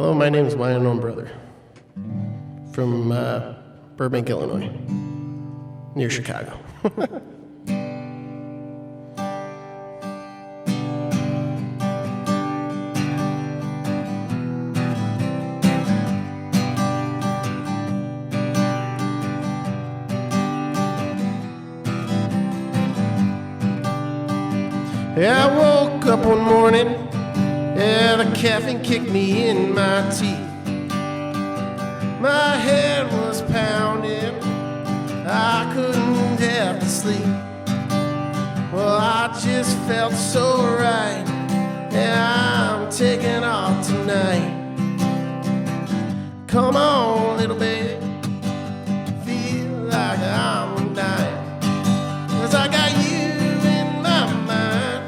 Hello, my name is my unknown brother from Burbank, Illinois, near Chicago. Yeah, I woke up one morning, yeah, the caffeine kicked me in my teeth. My head was pounding, I couldn't have to sleep. Well, I just felt so right, yeah, I'm taking off tonight. Come on, little baby, feel like I'm dying, 'cause I got you in my mind,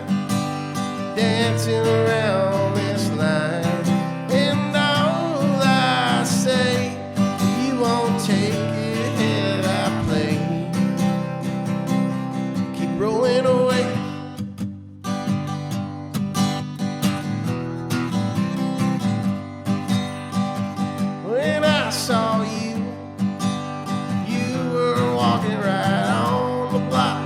dancing around this line. And all I say, you won't take it, I play. Keep rolling away. When I saw you, you were walking right on the block.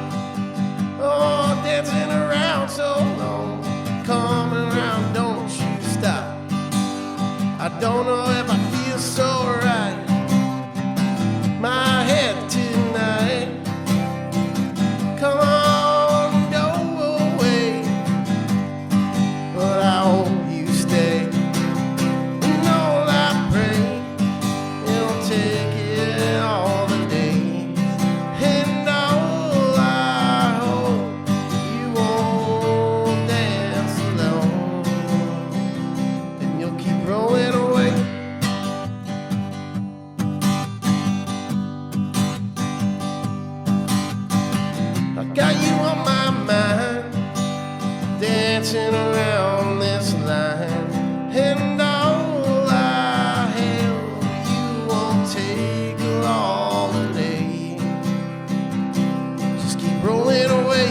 Oh, dancing around so long, come around, don't you stop. I don't know if I feel so right, my head tonight. Come on, go away, but I hope you stay. And all I pray, it'll take it all the days. And all I hope, you won't dance alone, and you'll keep rolling away. I got you on my mind, dancing around this line. And all I have, you won't take all the day. Just keep rolling away.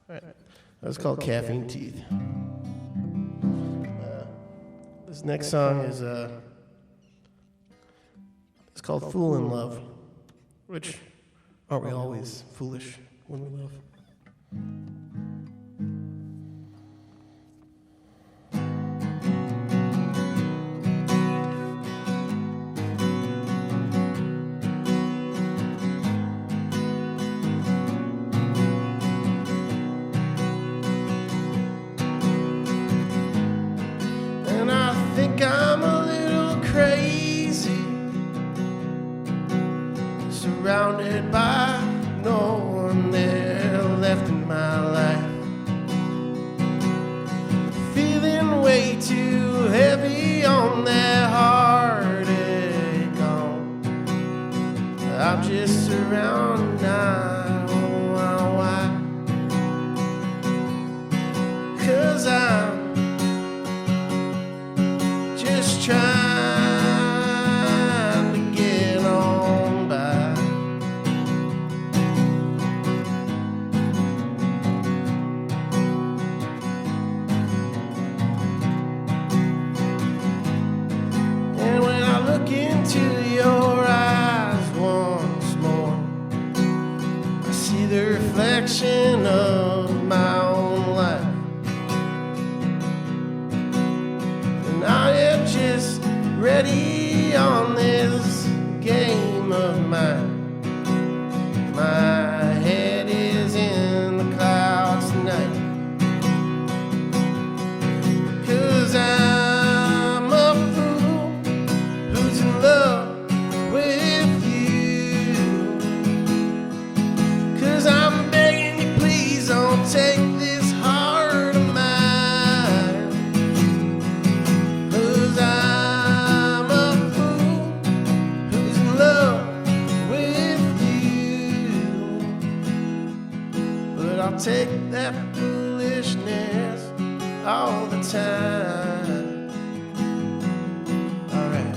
All right, that's called Caffeine Teeth. This next song is it's called Fool in Love, which aren't we always foolish when we love? And I think I'm a little crazy, surrounded by no one there left in my life. Feeling way too heavy on that heartache gone. I'm just surrounded, I don't know why. 'Cause I'm just trying to get on by. And when I look into your eyes once more, I see the reflection of my own life. And I am just ready on this game of mine. My head is in the clouds tonight, 'cause I'm a fool who's in love with you. 'Cause I'm begging you, please don't take this heart of mine. 'Cause I'm a fool who's in love with you. But I'll take that foolishness all the time. All right.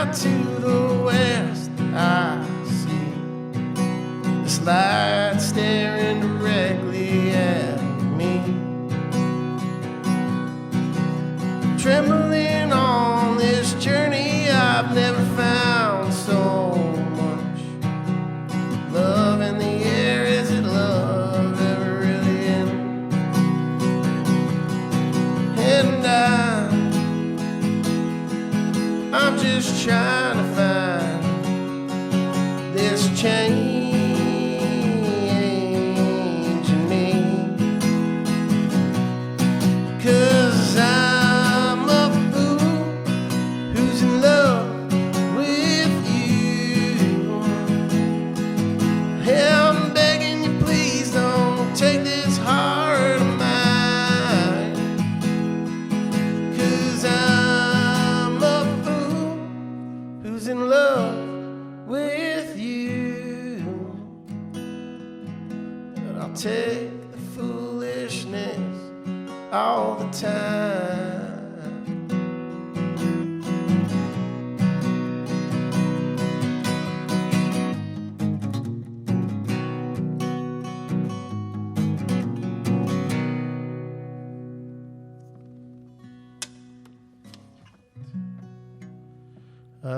out to the west, I see this light staring directly at me. Trembling on this journey, I've never found so much love in the air. Is it love ever really in? And I'm just trying to find this change in me, 'cause I'm a fool who's in love with you. Hey, I'm begging you, please don't take this heart of mine, 'cause I'm a fool who's in love with you. But I'll take the foolishness all the time.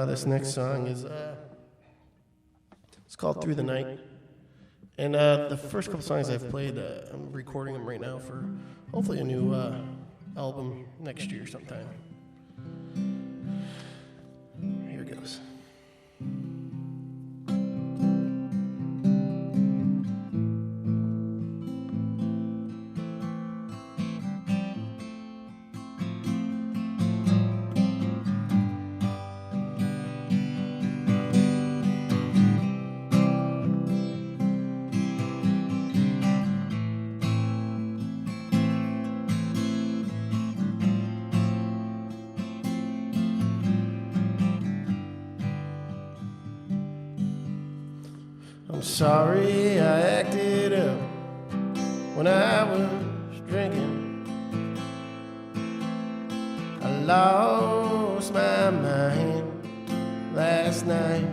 This next song is it's called Through the Night. And the first couple songs I've played, I'm recording them right now for hopefully a new album next year sometime. Here it goes. I'm sorry I acted up when I was drinking. I lost my mind last night.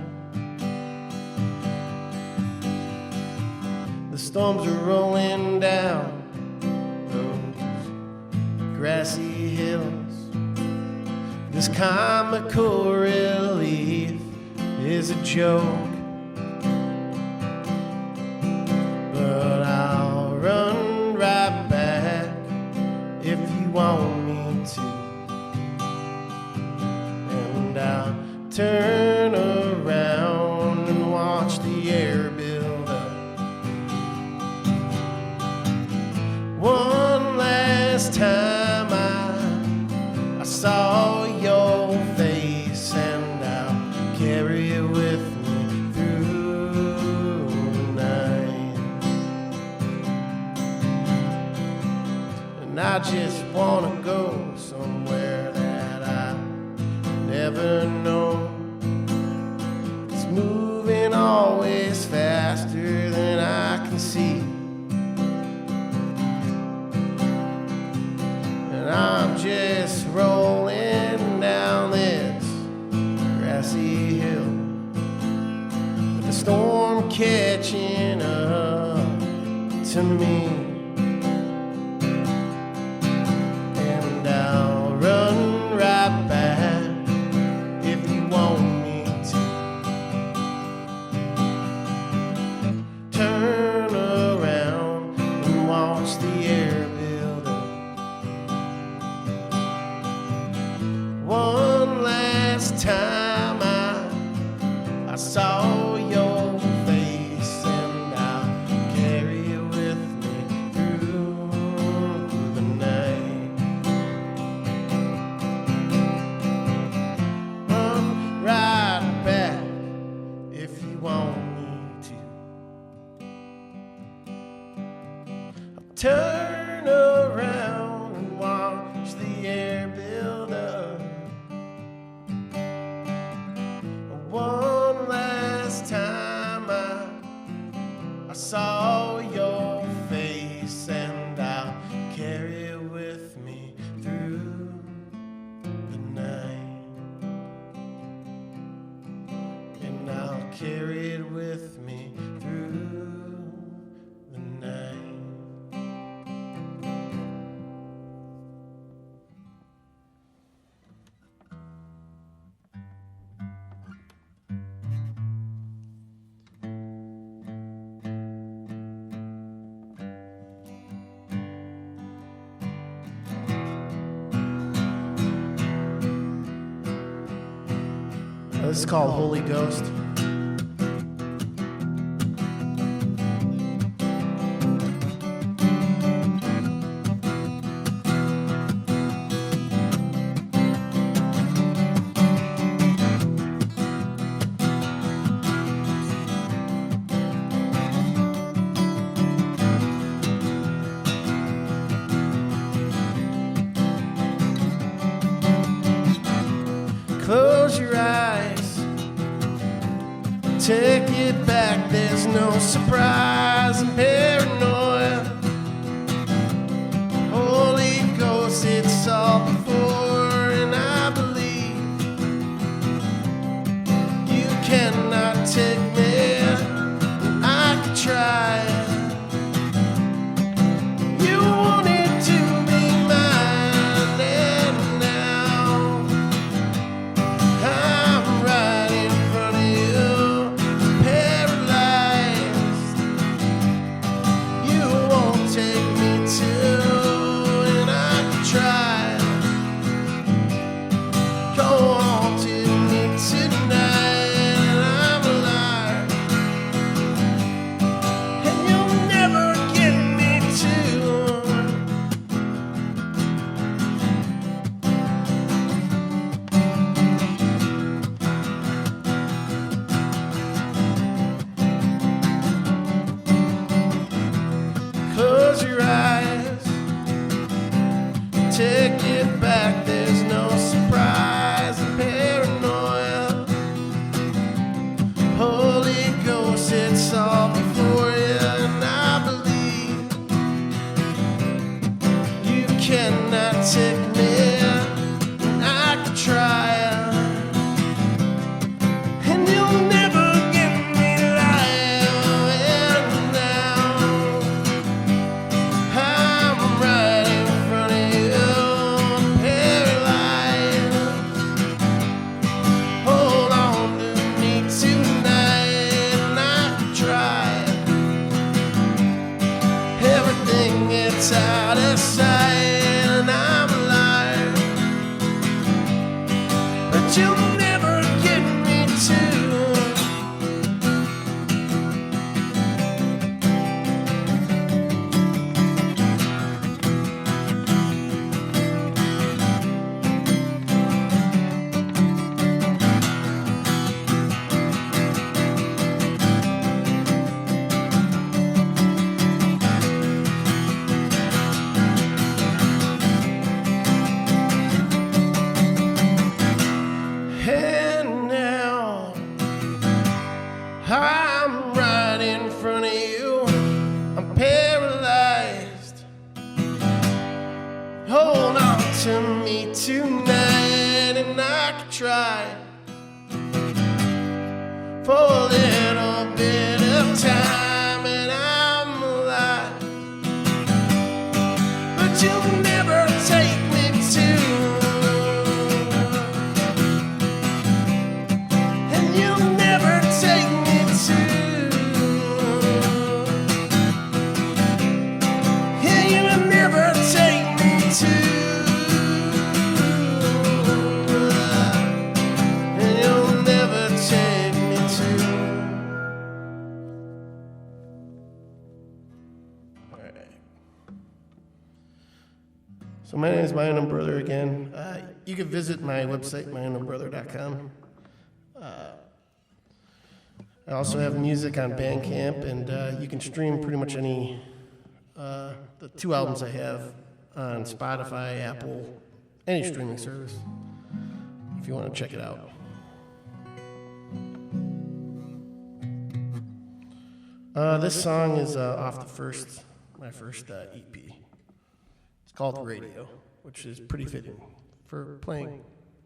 The storms are rolling down those grassy hills. This comical relief is a joke. But I'll run right back if you want me to, and I'll turn around and watch the air build up. One last time I saw your face, and I'll carry it with me through the night. And I just wanna go somewhere that I never know. It's moving always faster than I can see, and I'm just rolling down this grassy hill with the storm catching up to me. And I'll run right back if you want me to. Turn around and watch the air build up. One last time I saw your face, and I'll carry it with me through the night. Run right back if you want me to. I'll turn around and watch the air build up. One last time I saw your face, and I'll carry it with me through the night. This is called Holy Ghost. Close your eyes, take it back, there's no surprise and paranoia. Holy Ghost, it's all before, and I believe you cannot take me, and I could try. You wanted to be mine, and now I'm right in front of you, paralyzed. You won't take me to, and I could try. Go on to me tonight, and I'm alive, and you'll never get me to. Close your eyes, take it back, there's no surprise and paranoia. Holy Ghost, it's all before you, and I believe you cannot take me, and I could try. And you'll never get me lying, and now I'm right in front of you, paralyzed. Hold on to me tonight, and I could try. Everything gets out of sight, and I'm alive, but you'll never get me to. And now I'm right in front of you, I'm paralyzed. Hold on to me tonight, and I could try for a little bit of time, and I'm alive, but you'll never take me to. And you'll never take me to. Yeah, you'll never take me to. And you'll never take me to. All right. So my name is My Unknown Brother again. You can visit my website, myunknownbrother.com. I also have music on Bandcamp, and you can stream pretty much any, the 2 albums I have on Spotify, Apple, any streaming service, if you want to check it out. This song is off my first EP. It's called Radio, which is pretty fitting for playing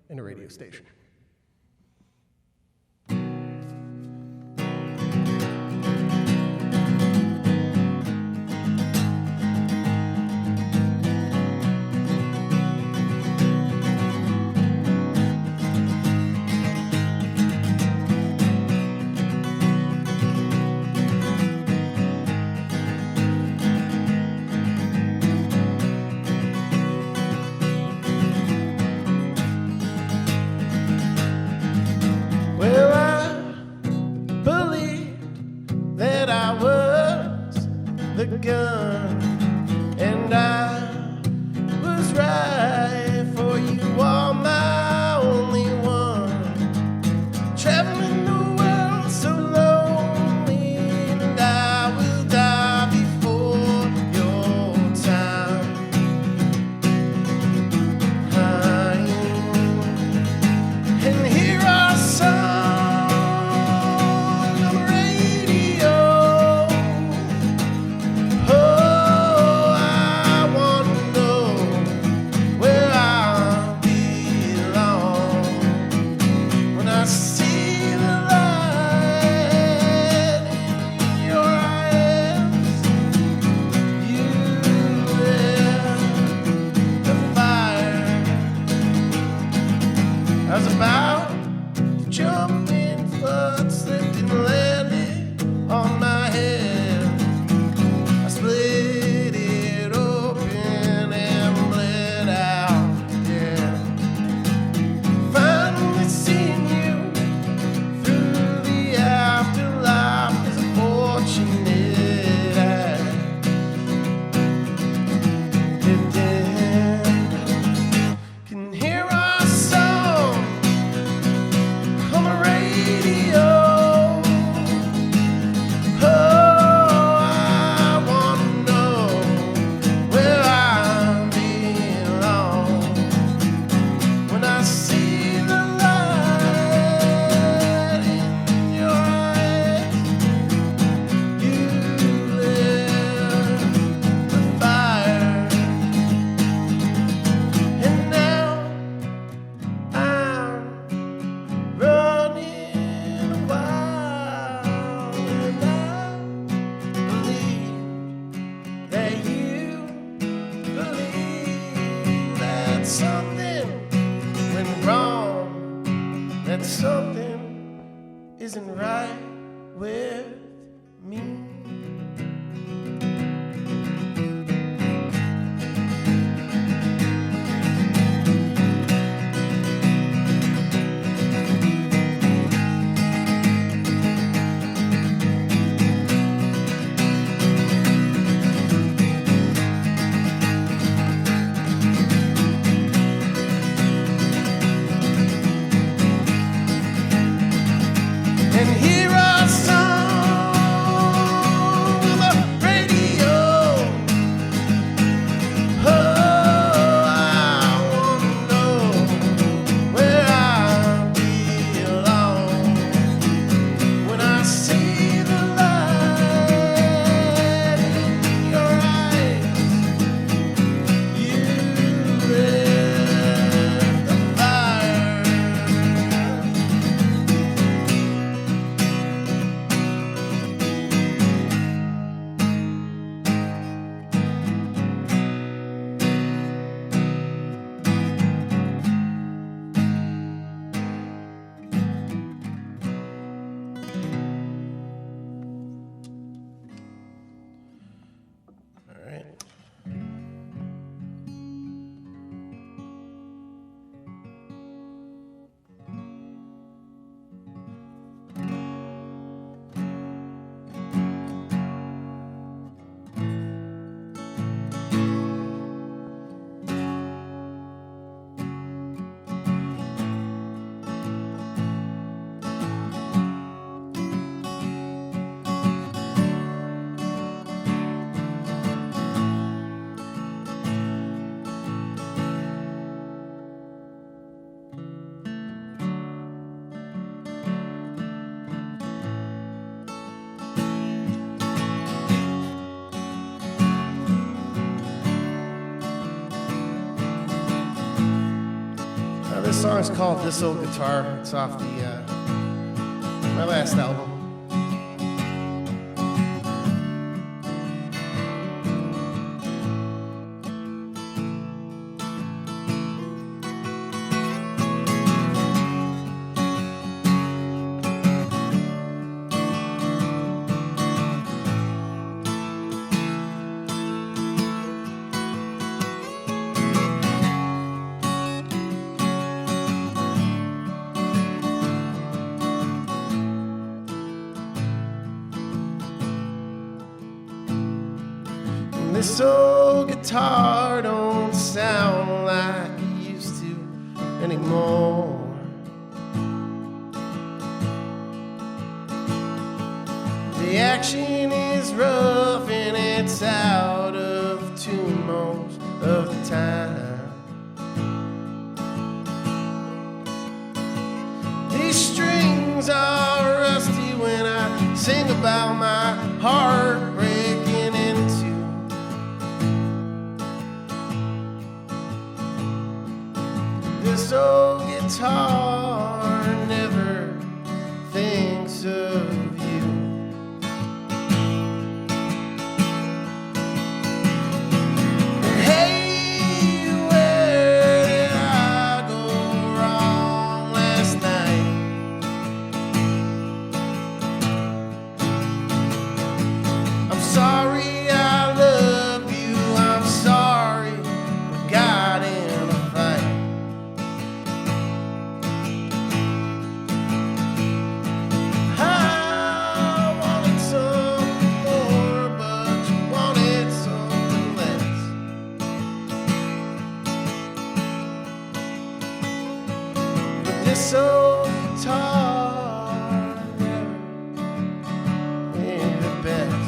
in a radio station. that I was the gun, and I was right, for you are my only one. Traveling the world so lonely, and I will die before your time. And here are songs on the radio. Oh, I want to know where I belong. When I see the light in your eyes, you lit the fire. I was about to jump in, but slipped and landed on my head. I split it open and bled out, yeah. Finally seeing you through the afterlife is a fortunate act. It did. Can hear our song on the radio. Oh, I want to know where I belong. When I see the light in your eyes, you lit the fire. And now I'm running wild, and I believe that you believe that something went wrong, that something isn't right with me. And here are songs on the radio. Oh, I want to know where I belong. When I see the light in your eyes, you lit the fire. All right. This song is called "This Old Guitar." It's off my last album. This old guitar don't sound like it used to anymore. The action is rough and it's out of tune most of the time. These strings are rusty when I sing about my heart breaking into. This old guitar never thinks of you. And hey, where did I go wrong last night? I'm sorry I love you, I'm sorry we got in a fight. I wanted something more, but you wanted something less. But this old guitar never did the best.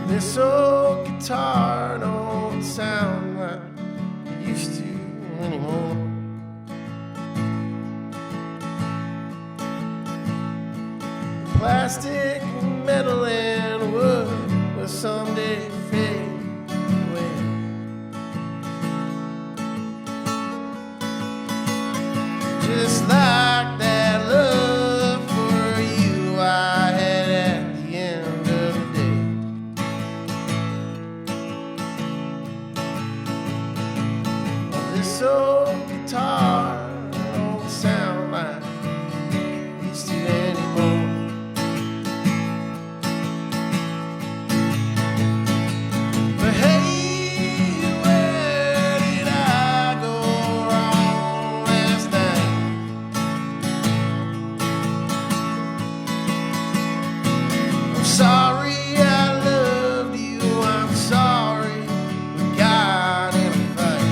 This old guitar don't sound like it used to anymore. Plastic, metal, and wood will someday fade away. Just like that love for you I had at the end of the day. This old guitar don't sound like it used to anymore. But hey, where did I go wrong last night? I'm sorry I loved you, I'm sorry we got in a fight.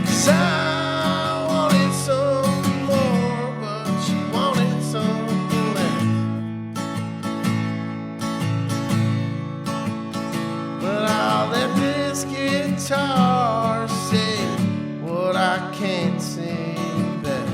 'Cause I wanted something more, but she wanted something less. But I'll let this guitar say what I can't say best.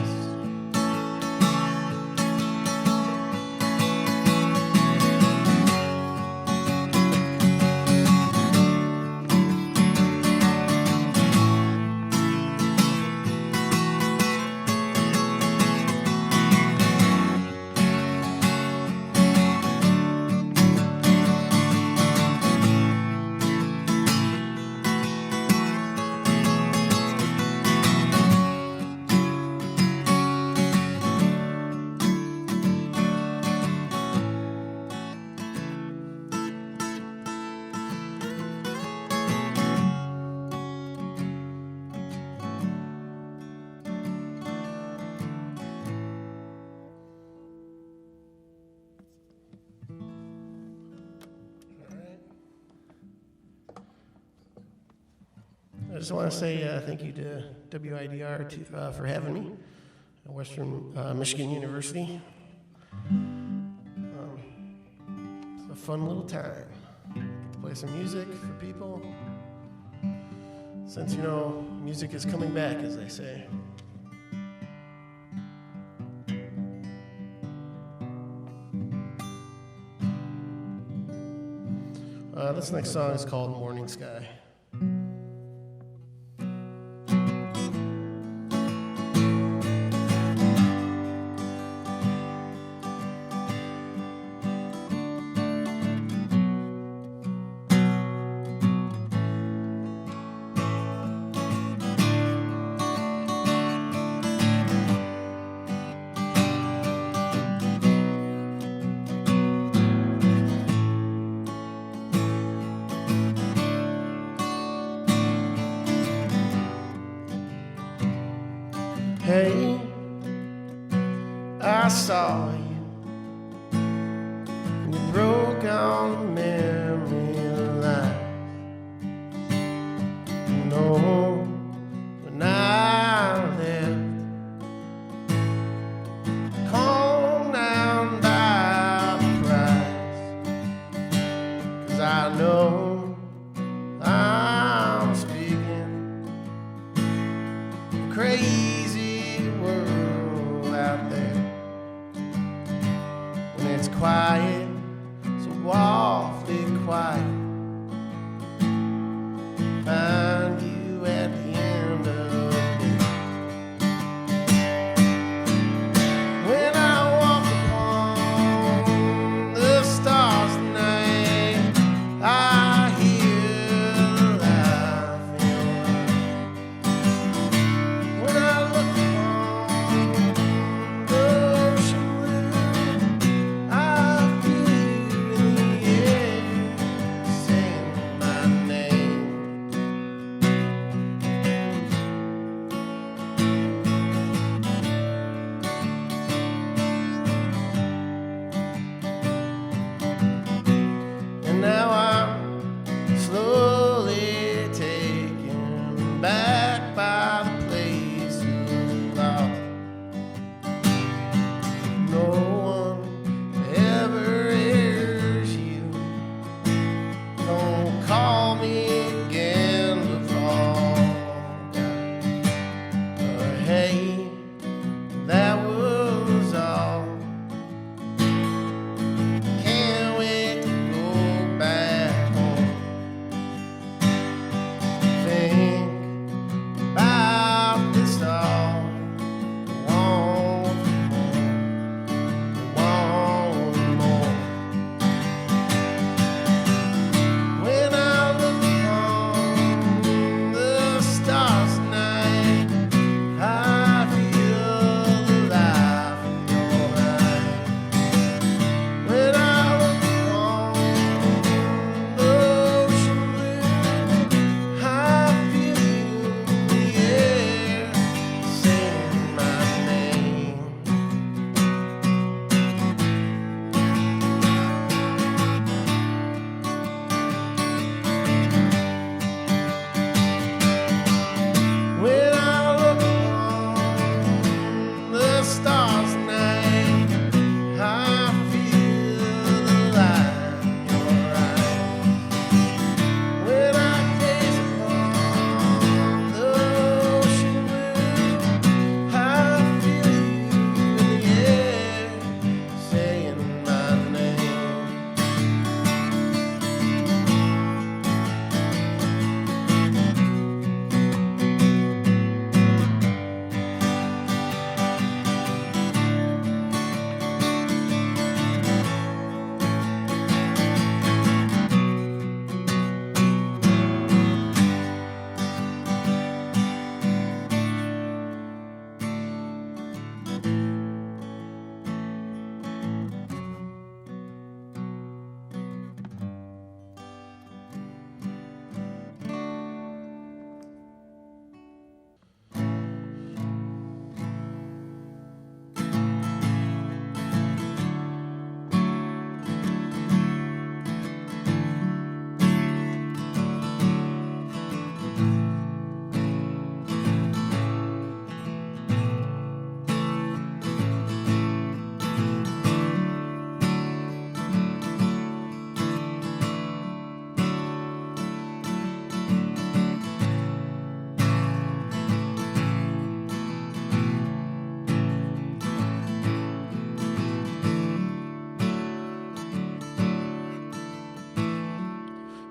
I just want to say thank you to WIDR for having me at Western Michigan University. It's a fun little time. Get to play some music for people. Since, music is coming back, as they say. This next song is called Morning Sky. Hey, I saw you. You broke on the memory line. No, when I left, calm down by the price. 'Cause I know I'm speaking crazy world out there. When it's quiet, so awfully quiet, find you at the end of the day. When I walk upon the stars tonight, I hear the life in your eyes. When I look upon the ocean blue, I feel you in the air saying my name. And now I'm slowly taken back by the place you lost. No one ever hears you. Don't call me again to fall down. Hey, that was all. Can't wait to go back home. Think about this all. Want more. When I look upon the stars tonight, I feel the life in your eyes. When I look upon the ocean blue, I feel you in the air saying my name. When I look upon the stars tonight, I feel the light in your eyes. When I gaze upon the ocean blue, I feel you in the air saying my name.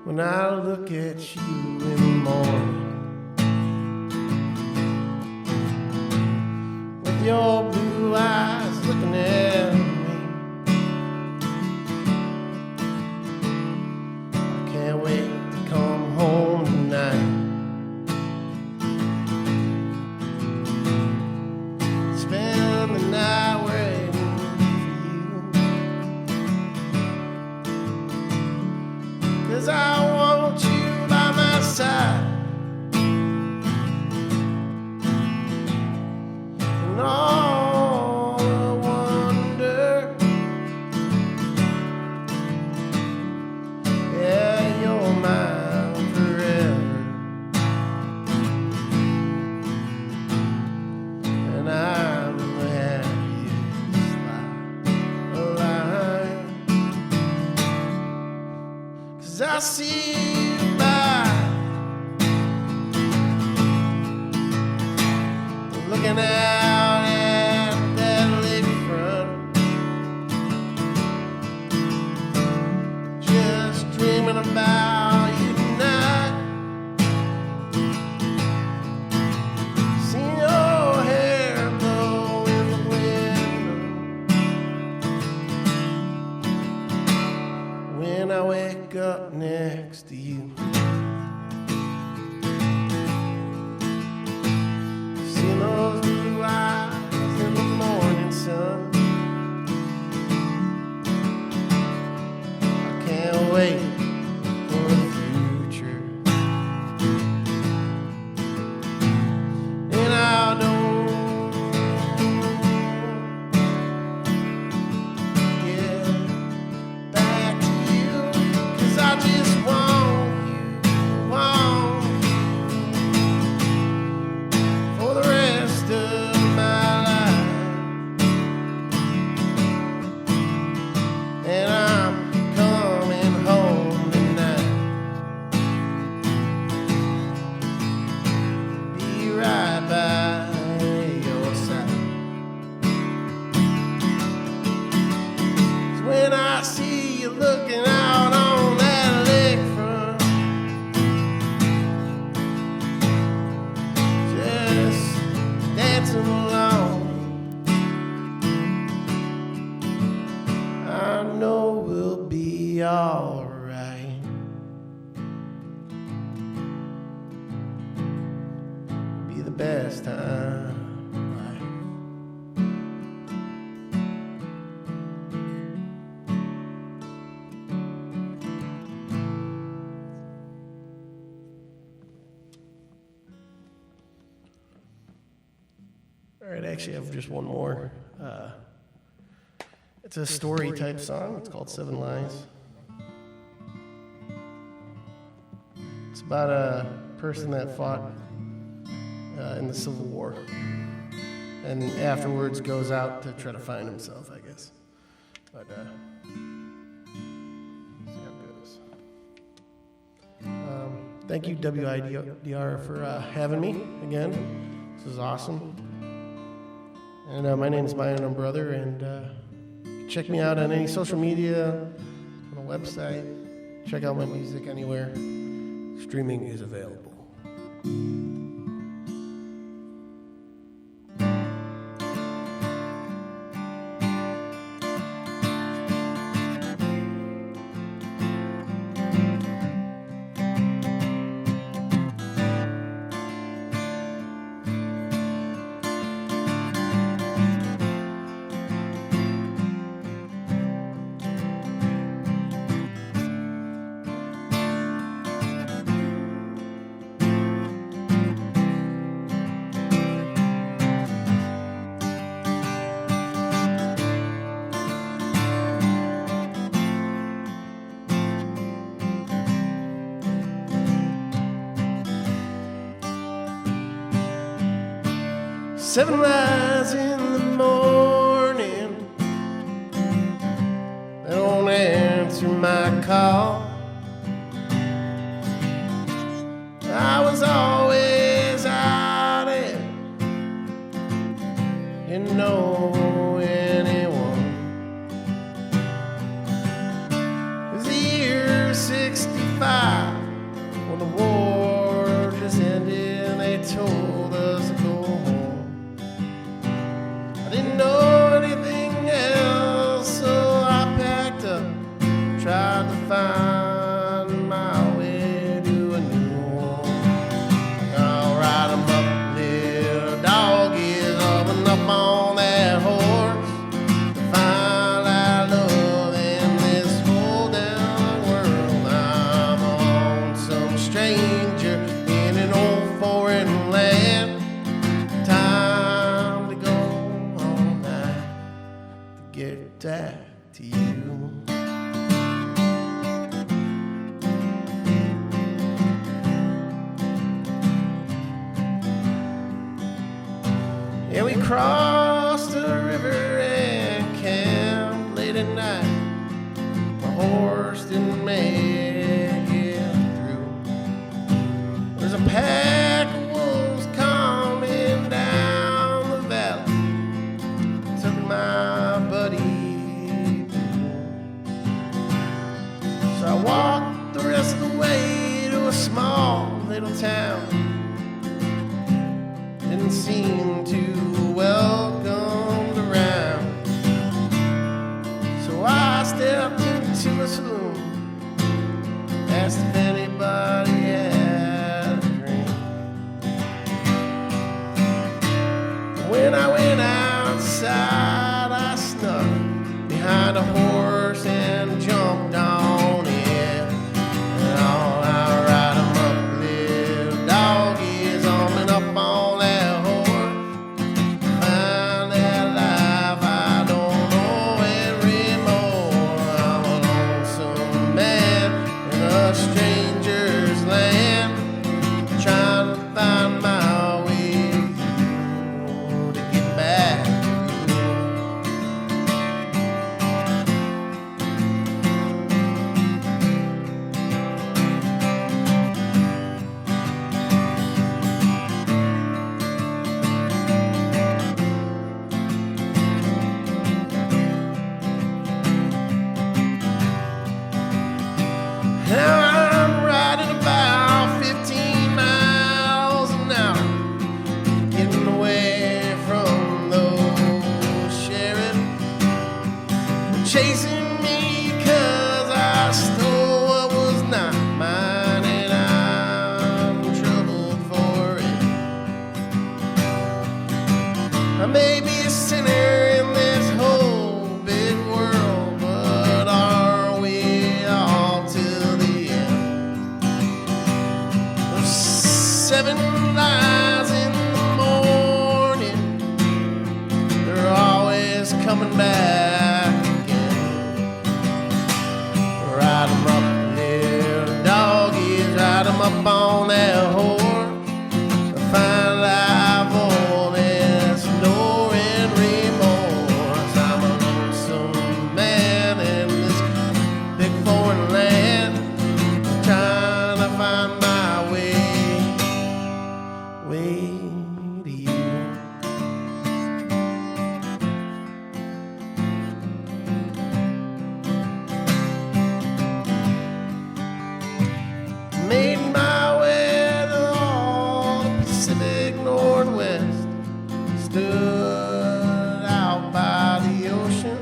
When I look at you in the morning, with your blue eyes looking at me, I can't wait to come home tonight. Spend the night waiting for you. 'Cause I want you by my side. see you by, looking out at that lakefront, just dreaming about you tonight. Seeing your hair blow in the window when I wake up next to you. Seeing those blue eyes in the morning sun, I can't wait for the future. And I don't get back to you, 'cause I just want you for the rest of my life. And I'm coming home tonight. Be right by your side. 'Cause when I see you looking out on that lakefront, just dancing along, I know we'll be alright. Be the best time of life. All right, actually, I have just one more. It's a story type song. It's called 7 Lies. It's about a person that fought in the Civil War, and afterwards goes out to try to find himself, I guess. But see how it goes. Thank you, WIDR, for having me again. This is awesome. And my name is Maya, and I'm brother, and check me out on any social media, on the website. Check out my music anywhere. Streaming is available. 7 lies in the morning, they don't answer my call. I was always out there, didn't know anyone. It was the year 65 when the war just ended and they told us to go home. I didn't know anything else, so I packed up, tried to find my way to a new home. I'll ride 'em up, little dog is up and up on that horse to find out love in this whole damn world. I'm on some stranger in an old foreign land. Time to go all night to get back to you. Yeah, we crossed the river and camped late at night. My horse didn't make way to a small little town. Didn't seem too welcomed around. So I stepped into a saloon, asked if anybody had a drink. When I went outside, I snuck behind a horse and jumped on it. And all I ride 'em up, little doggies, arming up on that horse. Find that life I don't know anymore. I'm a lonesome man in a stranger's land, trying to find my way to get back. Now I'm riding about 15 miles an hour, getting away from those sheriff chasing me 'cause I stole what was not mine, and I'm in trouble for it. I may be a sinner in this whole big world, but are we all till the end? There's 7 lies in the morning, they're always coming back again. Ride 'em up, little doggies, ride 'em up on that horse. Find life all this no and remorse. I'm a lonesome man in this big foreign land, trying to find my way to you. Made my way to all the Pacific Northwest, stood out by the ocean,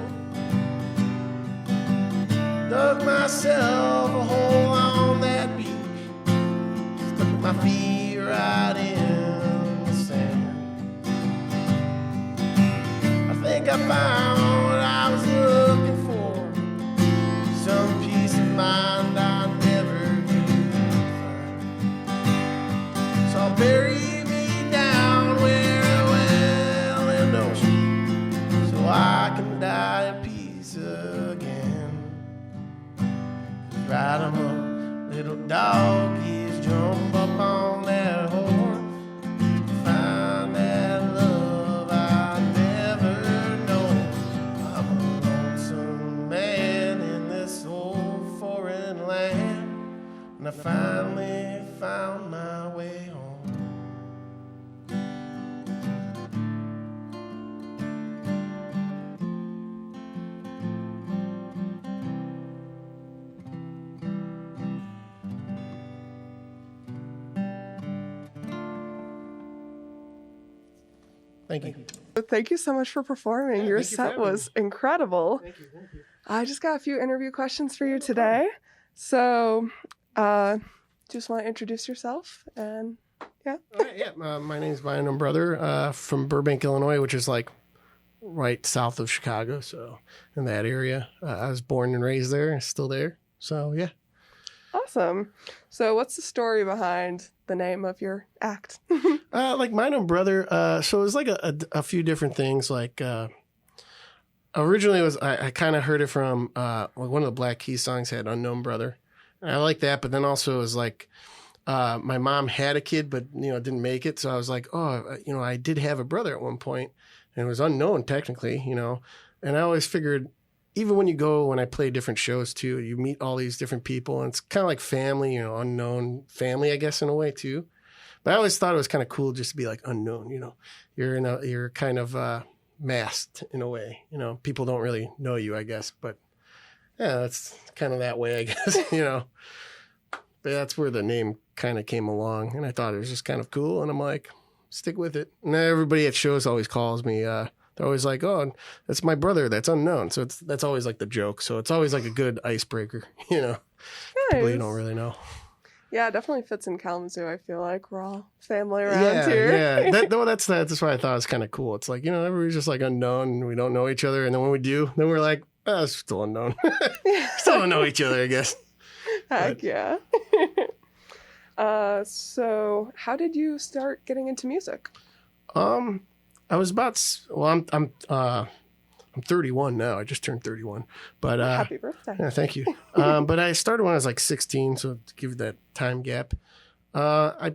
dug myself a hole on that beach, stuck my feet right in the sand. I think I found what I was looking for, some peace of mind I never could find. So bury me down where the well and ocean, so I can die in peace again. Ride 'em up, little doggies, jump up on that horse. Find that love I never know. I'm a lonesome man in this old foreign land, and I finally found my way home. Thank you. Thank you so much for performing. Yeah, Your thank you for set having was incredible. Thank you. I just got a few interview questions for you today. So, just want to introduce yourself and yeah. All right, yeah. My name's my unknown brother from Burbank, Illinois, which is like right south of Chicago. So in that area, I was born and raised there, still there. So yeah. Awesome. So, what's the story behind the name of your act? Like my unknown brother. So it was like a few different things. Like originally, it was I kind of heard it from one of the Black Keys songs had Unknown Brother. And I like that, but then also it was like my mom had a kid, but didn't make it. So I was like, I did have a brother at one point, and it was unknown technically, And I always figured, even when I play different shows too, you meet all these different people, and it's kind of like family, unknown family, I guess, in a way too. But I always thought it was kind of cool just to be like unknown, you're kind of masked in a way, people don't really know you, I guess. But yeah, it's kind of that way, I guess, But that's where the name kind of came along, and I thought it was just kind of cool, and I'm like, stick with it. And everybody at shows always calls me. They're always like, "Oh, that's my brother. That's unknown." So that's always like the joke. So it's always like a good icebreaker, you know. Nice. People you don't really know. Yeah, it definitely fits in Kalamazoo. I feel like we're all family around here. Yeah. That's why I thought it was kind of cool. It's like, you know, everybody's just like unknown, and we don't know each other, and then when we do, then we're like, oh, it's still unknown. Still don't know each other, I guess. Heck yeah. So how did you start getting into music? I was I'm 31 now. I just turned 31. But Happy birthday. Yeah, thank you. But I started when I was like 16, so to give that time gap. I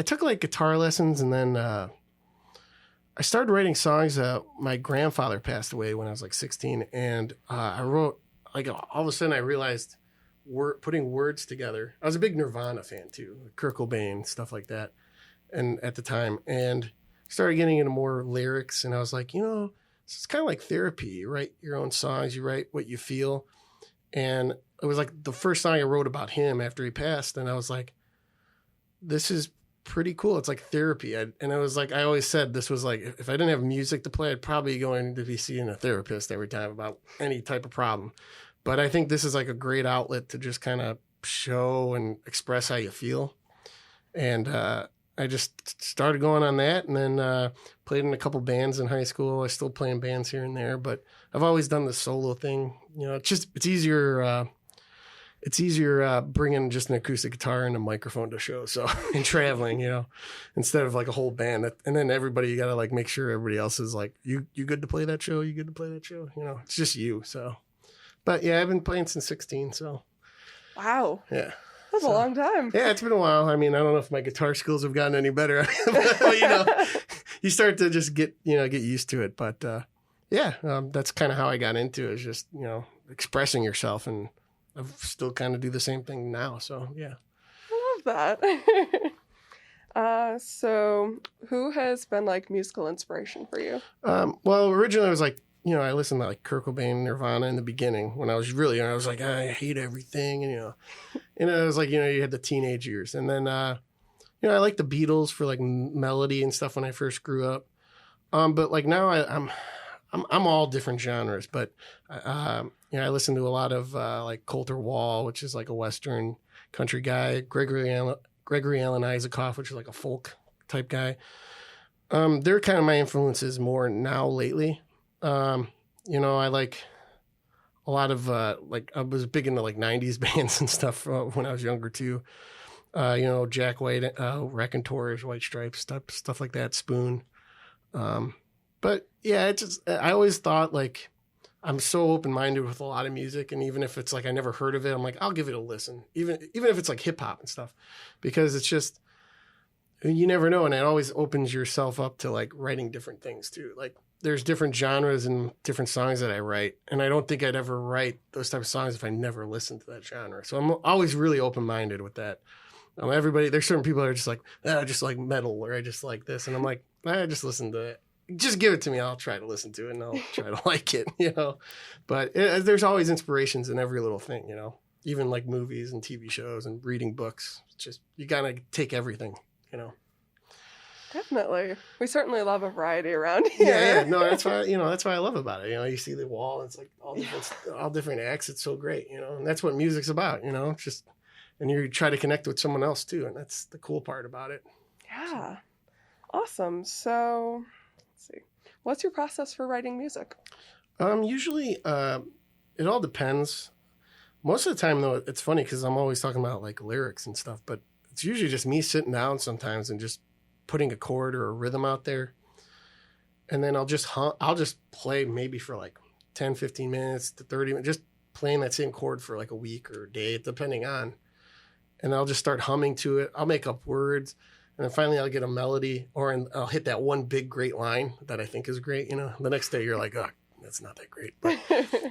took like guitar lessons, and then I started writing songs. My grandfather passed away when I was like 16, and I wrote, like, all of a sudden I realized putting words together. I was a big Nirvana fan too, Kurt Cobain, stuff like that, and at the time, and started getting into more lyrics, and I was like, you know, it's kind of like therapy. You write your own songs, you write what you feel, and it was like the first song I wrote about him after he passed, and I was like, this is pretty cool. It's like therapy. And I was like, I always said this was like, if I didn't have music to play, I'd probably going to be seeing a therapist every time about any type of problem. But I think this is like a great outlet to just kind of show and express how you feel. And I just started going on that, and then played in a couple bands in high school. I still play in bands here and there, but I've always done the solo thing. You know, it's easier. It's easier bringing just an acoustic guitar and a microphone to show. So and traveling, you know, instead of like a whole band. And then everybody, you got to like make sure everybody else is like, you good to play that show? You good to play that show? You know, it's just you. So, but yeah, I've been playing since 16. So, wow. Yeah. That's a long time. Yeah, it's been a while. I mean, I don't know if my guitar skills have gotten any better. But, you know, you start to just get used to it. But that's kind of how I got into it, is just, you know, expressing yourself. And I still kind of do the same thing now. So, yeah. I love that. So who has been like musical inspiration for you? Well, originally I was like, you know, I listened to like Kurt Cobain, Nirvana in the beginning when I was really young. I was like, I hate everything. And, I was like, you know, you had the teenage years. And then, I like the Beatles for like melody and stuff when I first grew up. But like now I'm all different genres, but, I listen to a lot of like Colter Wall, which is like a Western country guy, Gregory Alan Isaacoff, which is like a folk type guy. They're kind of my influences more now lately. I like a lot of like I was big into like 90s bands and stuff when I was younger too. Jack White, Raconteurs, White Stripes, stuff like that, Spoon. But yeah, I always thought like I'm so open-minded with a lot of music, and even if it's like I never heard of it, I'm like, I'll give it a listen, even if it's like hip hop and stuff, because it's just, you never know, and it always opens yourself up to like writing different things too. Like there's different genres and different songs that I write, and I don't think I'd ever write those type of songs if I never listened to that genre. So I'm always really open-minded with that. There's certain people that are just like, I just like metal, or I just like this, and I'm like, I just listen to it. Just give it to me. I'll try to listen to it, and I'll try to like it, But there's always inspirations in every little thing, even like movies and TV shows and reading books. It's just, you gotta take everything, Definitely. We certainly love a variety around here. Yeah. No, that's why I love about it. You see the wall, it's like all different acts. It's so great, and that's what music's about, It's just, and you try to connect with someone else too, and that's the cool part about it. Yeah. Awesome. So, see. What's your process for writing music? Usually, it all depends. Most of the time, though, it's funny because I'm always talking about like lyrics and stuff, but it's usually just me sitting down sometimes and just putting a chord or a rhythm out there. And then I'll just play maybe for like 10, 15 minutes to 30 minutes, just playing that same chord for like a week or a day, depending on. And I'll just start humming to it. I'll make up words. And then finally I'll get a melody, or I'll hit that one big great line that I think is great. The next day you're like, oh, that's not that great. But,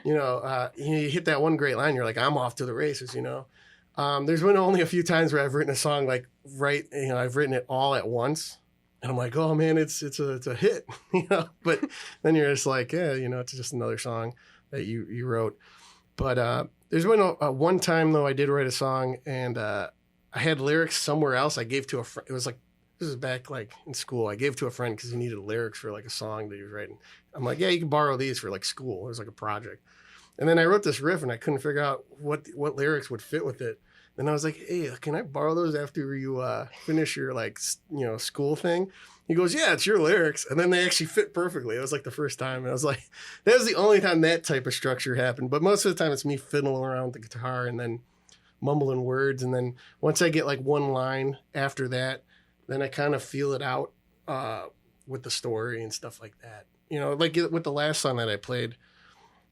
you hit that one great line, you're like, I'm off to the races, There's been only a few times where I've written a song like I've written it all at once. And I'm like, oh man, it's a hit, But then you're just like, yeah, it's just another song that you wrote. But there's been one time though I did write a song, and I had lyrics somewhere else. I gave to a friend. It was like, this is back like in school. I gave to a friend because he needed lyrics for like a song that he was writing. I'm like, yeah, you can borrow these for like school. It was like a project. And then I wrote this riff and I couldn't figure out what lyrics would fit with it. And I was like, hey, can I borrow those after you finish your like, school thing? He goes, yeah, it's your lyrics. And then they actually fit perfectly. It was like the first time. And I was like, that was the only time that type of structure happened. But most of the time it's me fiddling around with the guitar and then mumbling words. And then once I get like one line after that, then I kind of feel it out with the story and stuff like that. Like with the last song that I played,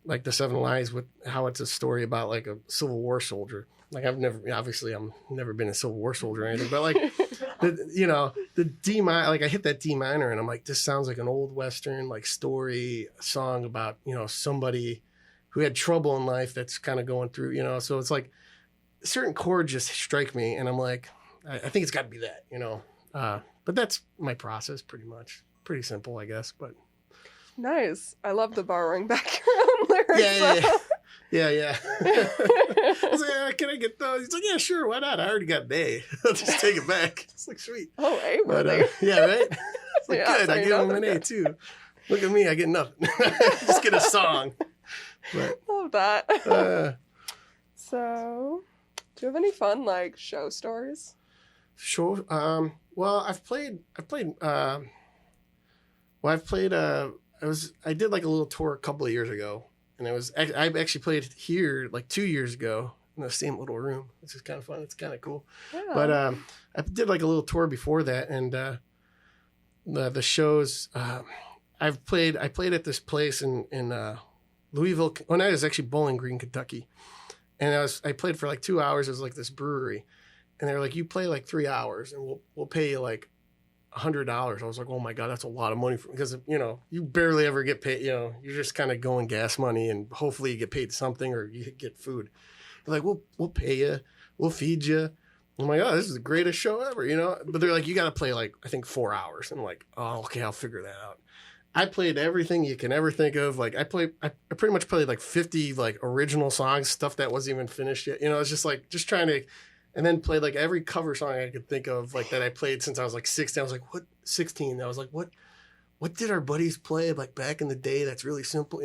like the 7 Lies, with how it's a story about like a Civil War soldier. Like I'm never been a Civil War soldier or anything, but like, the D minor, like I hit that D minor and I'm like, this sounds like an old Western, like story song about, somebody who had trouble in life that's kind of going through, so it's like certain chords just strike me and I'm like, I think it's got to be that, but that's my process pretty much. Pretty simple, I guess, but. Nice. I love the borrowing back your own lyrics. Yeah. I was like, can I get those? He's like, yeah, sure, why not? I already got an A. I'll just take it back. It's like, sweet. Oh, A, really? Yeah, right? It's like, good, I give him an A, too. Look at me, I get nothing. Just get a song. But, love that. So, do you have any fun, like, show stories? Sure. Well, I did like a little tour a couple of years ago. And I actually played here like 2 years ago in the same little room, which is kind of fun. It's kind of cool. Yeah. But I did like a little tour before that, and the shows I played at this place in Louisville. Well, that is actually Bowling Green, Kentucky, and I played for like 2 hours. It was like this brewery, and they were like, "You play like 3 hours, and we'll pay you like $100." I was like, oh my God, that's a lot of money because you barely ever get paid. You're just kind of going gas money and hopefully you get paid something or you get food. They're like, we'll pay you, we'll feed you. I'm like, oh, this is the greatest show ever, But they're like, you got to play like I think 4 hours. And I'm like, oh, okay, I'll figure that out. I played everything you can ever think of. Like I pretty much played like 50 like original songs, stuff that wasn't even finished yet. It's just like trying to. And then played like every cover song I could think of, like that I played since I was like 16. I was like, what? 16. I was like, what did our buddies play like back in the day? That's really simple,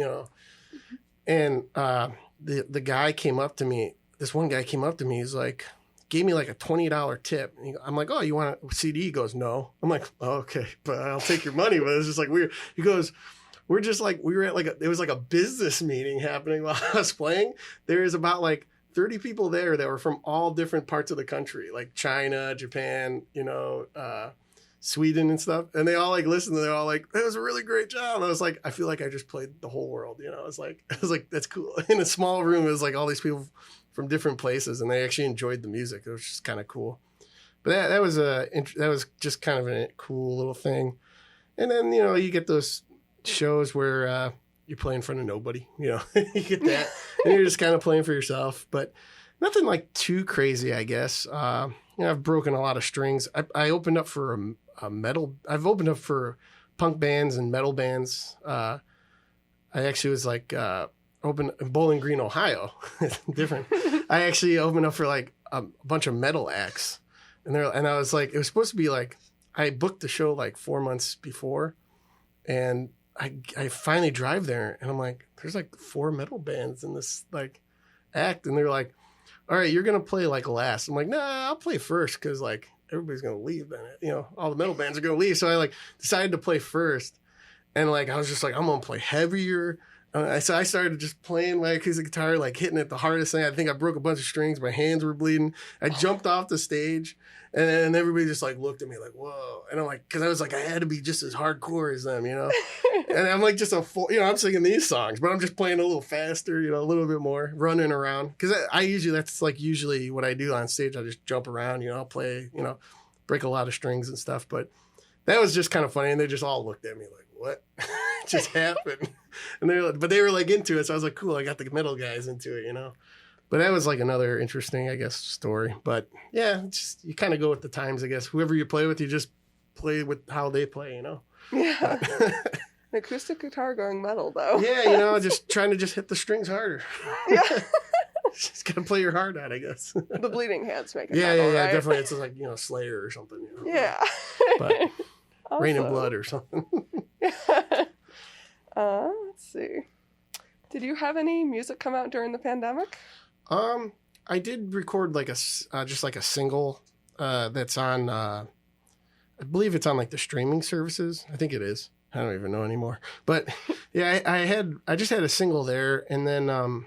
And the guy came up to me. This one guy came up to me. He's like, gave me like a $20 tip. And I'm like, oh, you want a CD? He goes, no. I'm like, oh, okay, but I'll take your money. But it's just like weird. He goes, we were at like it was like a business meeting happening while I was playing. There is about like 30 people there that were from all different parts of the country, like China, Japan, Sweden and stuff. And they all like listened and they're all like, that was a really great job. And I was like, I feel like I just played the whole world. I was like, that's cool. In a small room, it was like all these people from different places and they actually enjoyed the music. It was just kind of cool. But that was just kind of a cool little thing. And then, you get those shows where, you play in front of nobody, you get that, and you're just kind of playing for yourself, but nothing like too crazy, I guess. I've broken a lot of strings. I opened up for a metal. I've opened up for punk bands and metal bands. I actually was like open in Bowling Green, Ohio. Different. I actually opened up for like a bunch of metal acts, and I was like, it was supposed to be like I booked the show like 4 months before, and I finally drive there and I'm like, there's like 4 metal bands in this like act. And they're like, all right, you're going to play like last. I'm like, nah, I'll play first. Cause like everybody's going to leave then, all the metal bands are going to leave. So I like decided to play first. And like, I was just like, I'm going to play heavier. So I started just playing my acoustic guitar, like hitting it the hardest thing. I think I broke a bunch of strings. My hands were bleeding. I jumped off the stage and then everybody just like looked at me like, whoa. And I'm like, cause I was like, I had to be just as hardcore as them, And I'm like just I'm singing these songs, but I'm just playing a little faster, a little bit more, running around. Cause that's usually what I do on stage. I just jump around, I'll play, break a lot of strings and stuff. But that was just kind of funny. And they just all looked at me like, what just happened? And they were like into it. So I was like, cool. I got the metal guys into it, But that was like another interesting, I guess, story. But yeah, you kind of go with the times, I guess. Whoever you play with, you just play with how they play, Yeah. An acoustic guitar going metal, though. Yeah, just trying to just hit the strings harder. Yeah. Just gotta play your heart out, I guess. The bleeding hands make it. Yeah, metal, right? definitely. It's like, Slayer or something. Yeah. But Rain and Awesome. Blood or something. Let's see. Did you have any music come out during the pandemic? I did record like just like a single that's on. I believe it's on like the streaming services. I think it is. I don't even know anymore. But yeah, I just had a single there, and then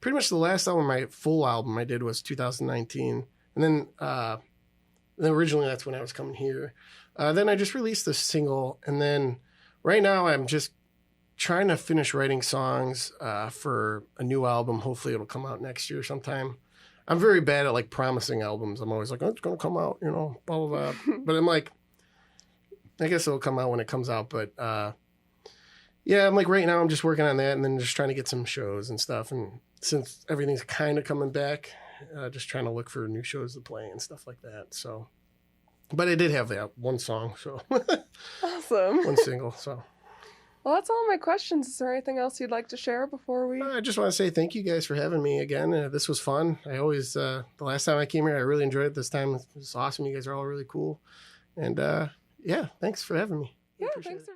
pretty much the last album, my full album I did was 2019, and then originally that's when I was coming here. Then I just released the single, and then right now I'm just trying to finish writing songs for a new album. Hopefully it'll come out next year sometime. I'm very bad at like promising albums. I'm always like, oh, it's gonna come out, blah blah blah. But I'm like, I guess it'll come out when it comes out. But yeah, I'm like right now I'm just working on that, and then just trying to get some shows and stuff. And since everything's kind of coming back, just trying to look for new shows to play and stuff like that. So, but I did have that one song, so Awesome. one single. So. Well, that's all my questions. Is there anything else you'd like to share before we... I just want to say thank you guys for having me again. This was fun. I always, the last time I came here, I really enjoyed it. This time it was awesome. You guys are all really cool. And yeah, thanks for having me. Yeah, thanks for